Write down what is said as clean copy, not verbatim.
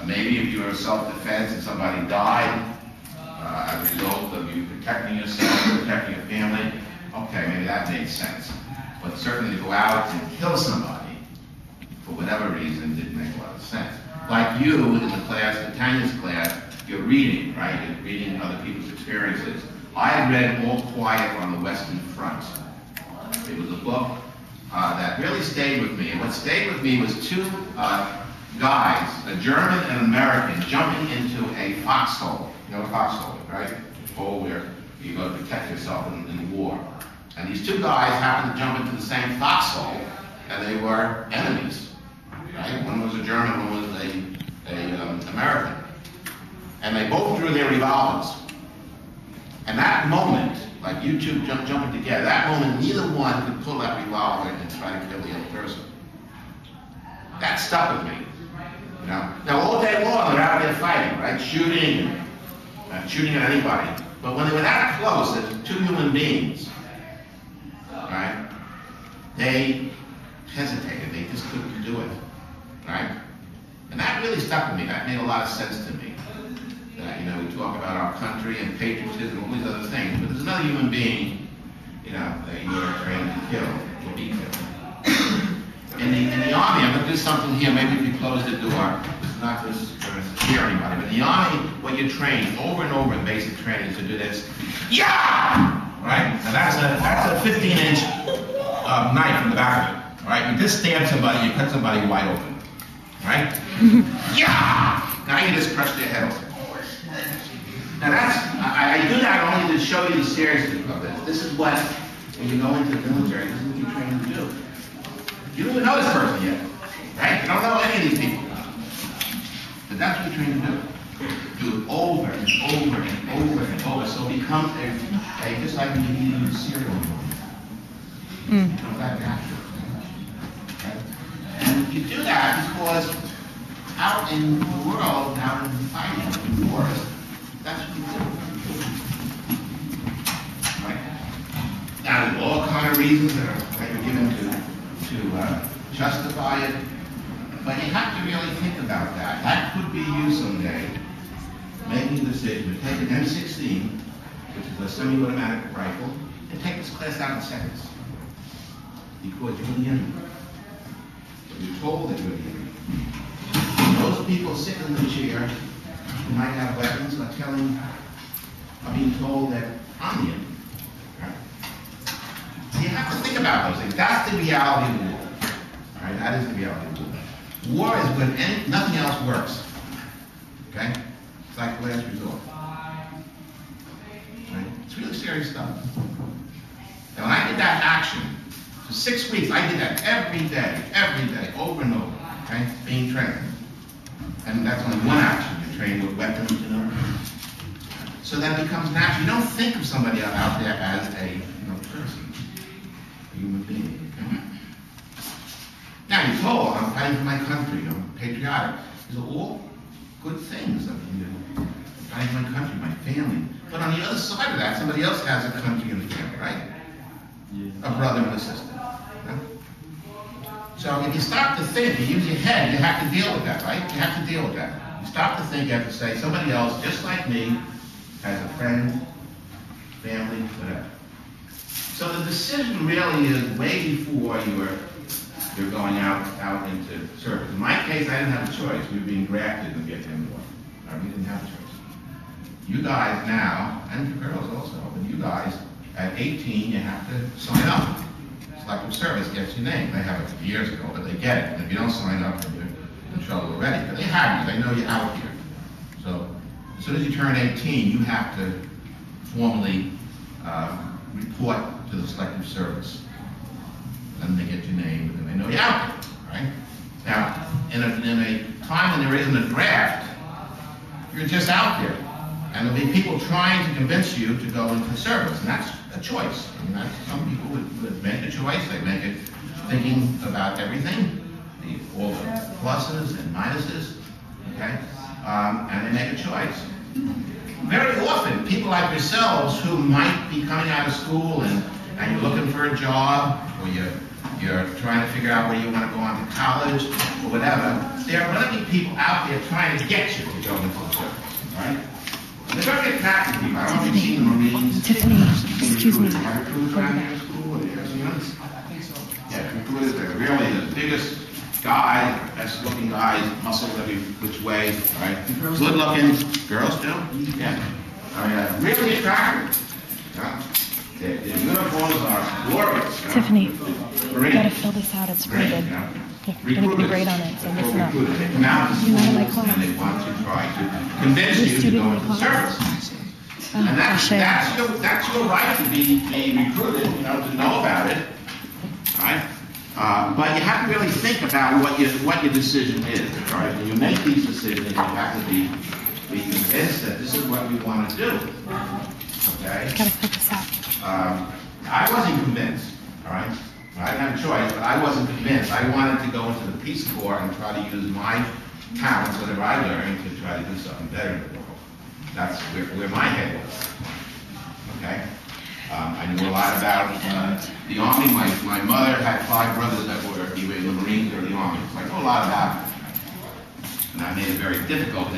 Maybe if you were self-defense and somebody died as a result of you protecting yourself, protecting your family, okay, maybe that made sense. But certainly to go out and kill somebody for whatever reason didn't make a lot of sense. Like you in the class, the Tanya's class, you're reading, right? You're reading other people's experiences. I had read All Quiet on the Western Front. It was a book that really stayed with me. And what stayed with me was two guys, a German and an American, jumping into a foxhole. You know what a foxhole is, right? A hole where you go to protect yourself in war. And these two guys happened to jump into the same foxhole, and they were enemies. Right? One was a German, one was an American. And they both drew their revolvers. And that moment, like you two jumping together, that moment, neither one could pull that revolver and try to kill the other person. That stuck with me. You know? Now, all day long, they're out there fighting, right? Shooting at anybody. But when they were that close, as two human beings, right, they hesitated. They just couldn't do it, right? And that really stuck with me. That made a lot of sense to me. That, you know, we talk about our country and patriotism and all these other things, but there's another human being, you know, that you are trained to kill, or be killed. In the Army, I'm going to do something here. Maybe if you close the door, it's not just going to scare anybody. But in the Army, what you're trained over and over in basic training is to do this. Yeah! Right? Now that's a 15-inch knife in the back of it. Right? You just stab somebody, you cut somebody wide open. Right? Yeah! Now you just crush their head open. Now I do that only to show you the seriousness of this. This is what, when you go into the military, this is what you're trained to do. You don't even know this person yet, right? You don't know any of these people. But that's what you're trained to do. Do it over and over and over and over. So it becomes a just like when you eat cereal. It becomes that natural. Right? And you do that because out in the world, out in fighting, in wars, that's what you do. Right? Now, there's all kind of reasons that are given to justify it, but you have to really think about that. That could be you someday making a decision to take an M16, which is a semi-automatic rifle, and take this class out in seconds. Because you're the enemy. You're told that you're the enemy. Those people sitting in the chair who might have weapons are being told that I'm the enemy. You have to think about those things. That's the reality of war. Right? That is the reality of war. War is when nothing else works. Okay? It's like the last resort. Right? It's really serious stuff. And when I did that action, for 6 weeks, I did that every day, over and over. Okay? Being trained. And that's only one action. You're trained with weapons, you know. So that becomes natural. You don't think of somebody out there as a person. Human being. Okay? Now you're told, I'm fighting for my country, I'm patriotic. These are all good things. I mean, I'm fighting for my country, my family. But on the other side of that, somebody else has a country and a family, right? Yeah. A brother and a sister. Okay? So if you stop to think, you use your head, you have to deal with that, right? You have to deal with that. You stop to think, you have to say, somebody else, just like me, has a friend, family, whatever. So the decision really is way before you're going out into service. In my case, I didn't have a choice. We were being drafted in the Vietnam War. We didn't have a choice. You guys now, and the girls also, but you guys, at 18, you have to sign up. Selective service gets your name. They have it years ago, but they get it. And if you don't sign up, then you're in trouble already. But they have you. They know you're out here. So as soon as you turn 18, you have to formally report to the selective service. Then they get your name, and they know you're out there, right? Now, in a time when there isn't a draft, you're just out there. And there'll be people trying to convince you to go into the service, and that's a choice. I mean, some people would make a choice. They make it thinking about everything, all the pluses and minuses, okay? And they make a choice. Very often, people like yourselves who might be coming out of school and you're looking for a job, or you're trying to figure out where you want to go on to college, or whatever, there are going to be people out out there trying to get you to go into the service, right? And they're very attractive people. I don't know if you've seen the Marines. Tiffany, excuse me. Have recruiters around here in school? Have you ever seen them? Yeah, recruiters, they're really the biggest guys, best looking guys, muscles every which way, right? Good looking girls too? Yeah. I mean, really attractive. Yeah. Their uniforms are glorious. Tiffany, you gotta fill this out. It's graded. You're gonna give me a grade on it, so listen up. They come out to You're not in my school class. and they want to try to convince you to go into the service. And that's your right to be recruited, to know about it, right? But you have to really think about what your decision is, right? When you make these decisions, you have to be convinced that this is what we want to do, okay? Gotta fill this out. I wasn't convinced, all right? I didn't have a choice, but I wasn't convinced. I wanted to go into the Peace Corps and try to use my talents, whatever I learned, to try to do something better in the world. That's where my head was, okay? I knew a lot about the Army. My mother had 5 brothers that were either in the Marines or the Army. So I know a lot about it. And that made it very difficult